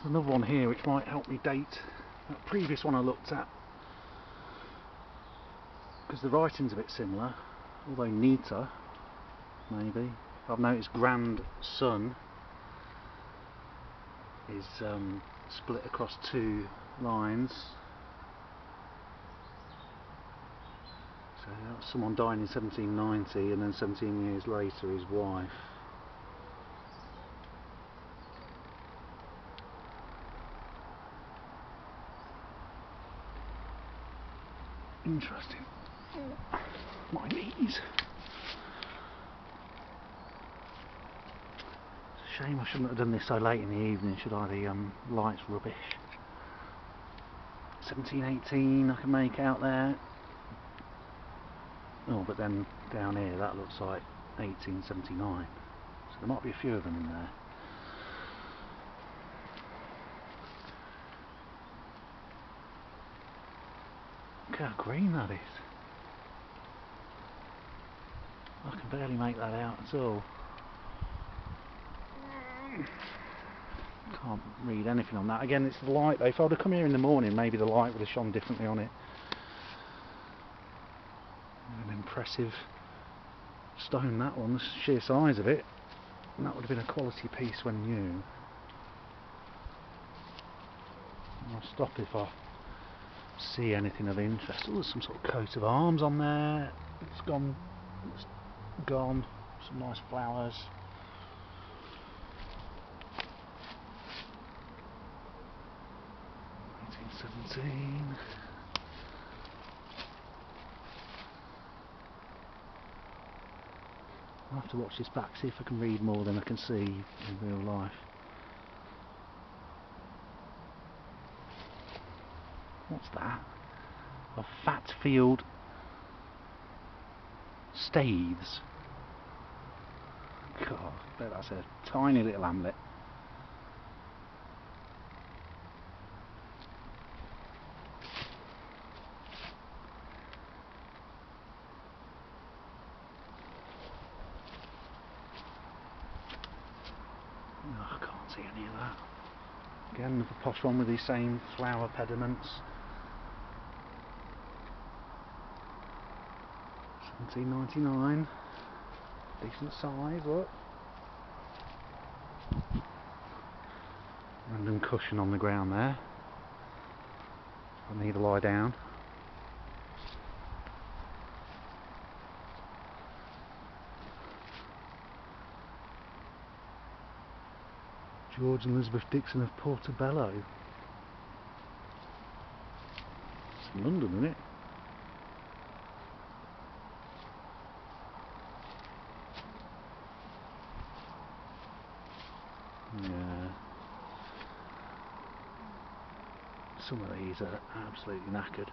another one here which might help me date that previous one I looked at, because the writing's a bit similar, although neater, maybe. I've noticed grandson is split across two lines. So someone died in 1790 and then 17 years later his wife. Interesting. My knees. Shame I shouldn't have done this so late in the evening, should I? The light's rubbish. 1718 I can make out there. Oh, but then down here that looks like 1879. So there might be a few of them in there. Look how green that is. I can barely make that out at all. Can't read anything on that. Again, it's the light though. If I would have come here in the morning, maybe the light would have shone differently on it. An impressive stone, that one, the sheer size of it. And that would have been a quality piece when new. I'll stop if I see anything of interest. Oh, there's some sort of coat of arms on there. It's gone. It's gone. Some nice flowers. I'll have to watch this back, see if I can read more than I can see in real life. What's that? A Fatfield Staithes. God, I bet that's a tiny little hamlet. No, I can't see any of that. Again, another posh one with these same flower pediments. 1799. Decent size, look. Random cushion on the ground there. I need to lie down. George and Elizabeth Dixon of Portobello. It's London, isn't it? Yeah. Some of these are absolutely knackered.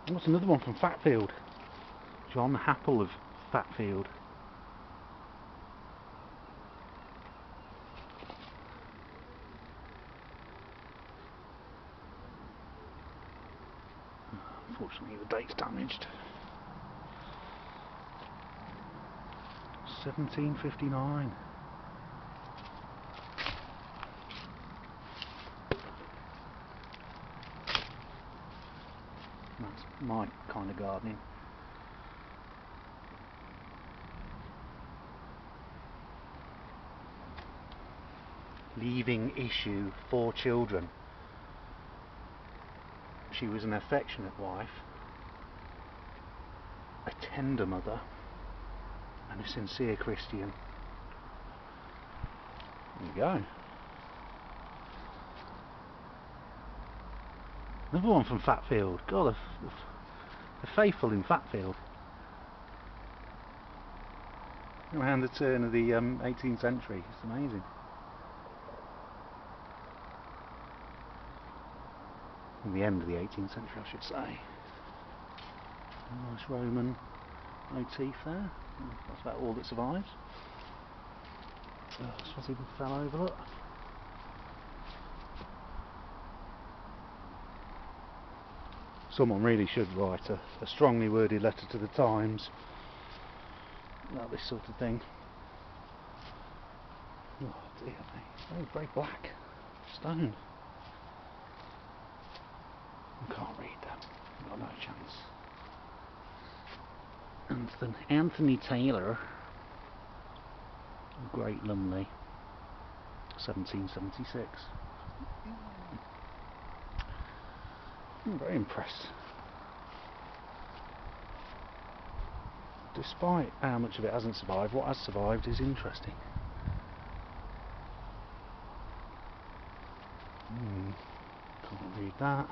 What's another one from Fatfield? John Happel of Fatfield. Unfortunately the date's damaged. 1759. That's my kind of gardening. Leaving issue 4 children. She was an affectionate wife, a tender mother, and a sincere Christian. There you go. Another one from Fatfield. God, the faithful in Fatfield. Around the turn of the 18th century. It's amazing. The end of the 18th century, I should say. A nice Roman motif there. That's about all that survives. Oh, Swazi fell over, look. Someone really should write a strongly worded letter to the Times about this sort of thing. Oh dear me, very, very black stone. I can't read them, I've got no chance. Anthony Taylor, Great Lumley, 1776. I'm very impressed. Despite how much of it hasn't survived, what has survived is interesting. Can't read that.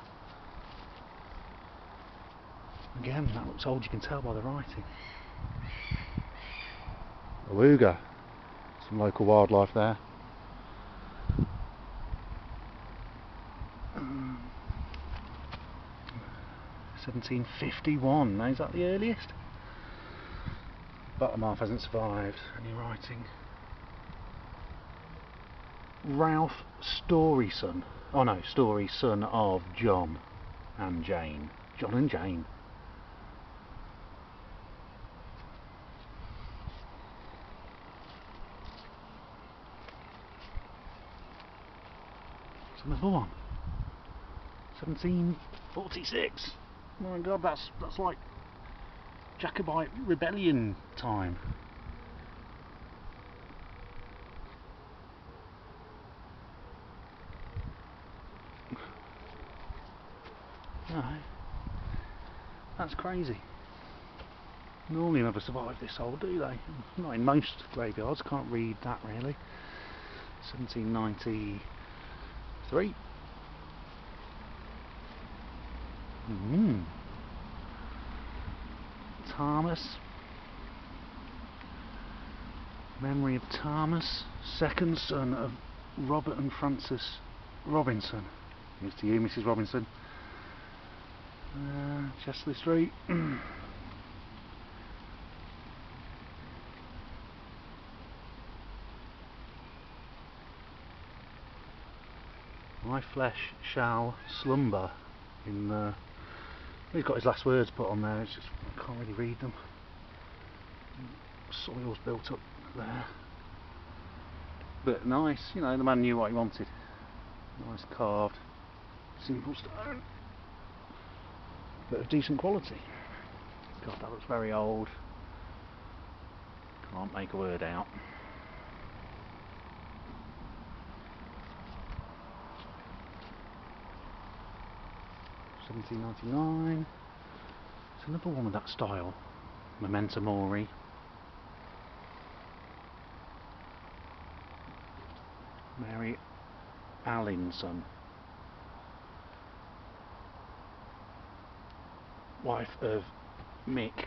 Again, that looks old, you can tell by the writing. Beluga, some local wildlife there. 1751, now is that the earliest? Bottom half hasn't survived. Any writing? Ralph Storyson. Oh no, Story, son of John and Jane. John and Jane. It's another one. 1746. Oh my god, that's like Jacobite rebellion time. No, that's crazy. Normally never survive this old, do they? Not in most graveyards, can't read that really. 1793. Thomas. Memory of Thomas, second son of Robert and Frances Robinson. Here's to you, Mrs. Robinson. Chesley Street. My flesh shall slumber in he's got his last words put on there, it's just I can't really read them. Soil's built up there. But nice, you know, the man knew what he wanted. Nice carved, simple stone. But of decent quality. God, that looks very old. Can't make a word out. £17.99. It's another one with that style. Memento Mori. Mary Allinson, wife of Mick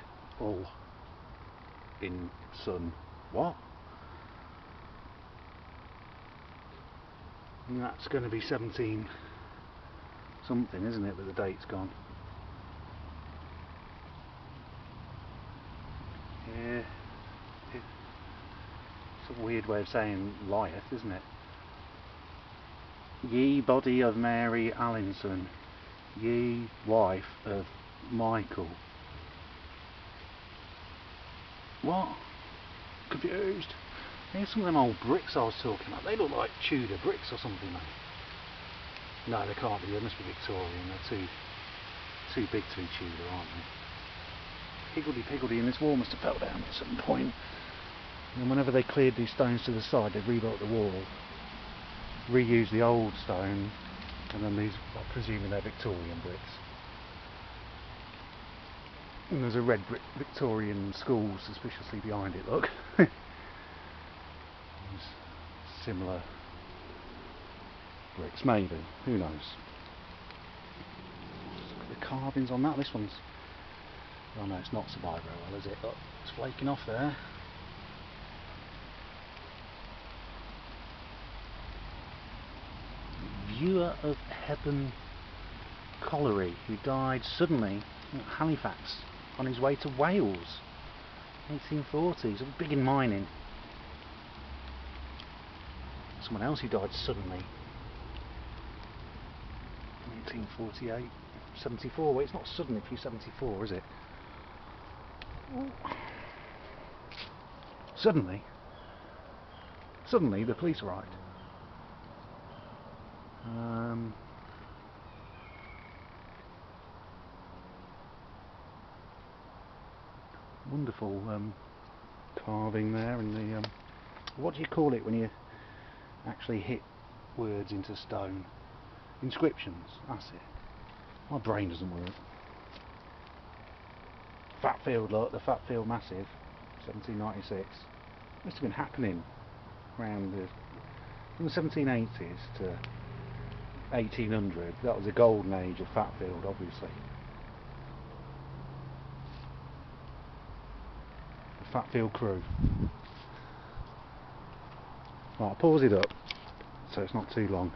Allinson. What? And that's going to be 17 something, isn't it? But the date's gone. Yeah, it's a weird way of saying lieth, isn't it? Ye body of Mary Allinson, ye wife of Michael. What? Confused. Here's some of them old bricks I was talking about. They look like Tudor bricks or something, mate. No, they can't be. They must be Victorian. They're too big to be Tudor, aren't they? Higgledy-piggledy, and this wall must have fell down at some point. And whenever they cleared these stones to the side, they rebuilt the wall, reused the old stone, and then these, I'm presuming they're Victorian bricks. And there's a red brick Victorian school suspiciously behind it, look. Similar bricks, maybe, who knows. Look at the carvings on that. This one's, oh no, it's not survived very well, is it? Look, it's flaking off there. Viewer of Heben Colliery, who died suddenly at Halifax on his way to Wales, 1840s. Big in mining. Someone else who died suddenly, 1848, 74. Well, it's not sudden if you're 74, is it? Suddenly the police arrived. Wonderful carving there in the what do you call it when you actually hit words into stone? Inscriptions, that's it. My brain doesn't work. Fatfield, look, the Fatfield Massive, 1796. Must have been happening around from the 1780s to 1800. That was the golden age of Fatfield, obviously. The Fatfield crew. Right, I'll pause it up so it's not too long.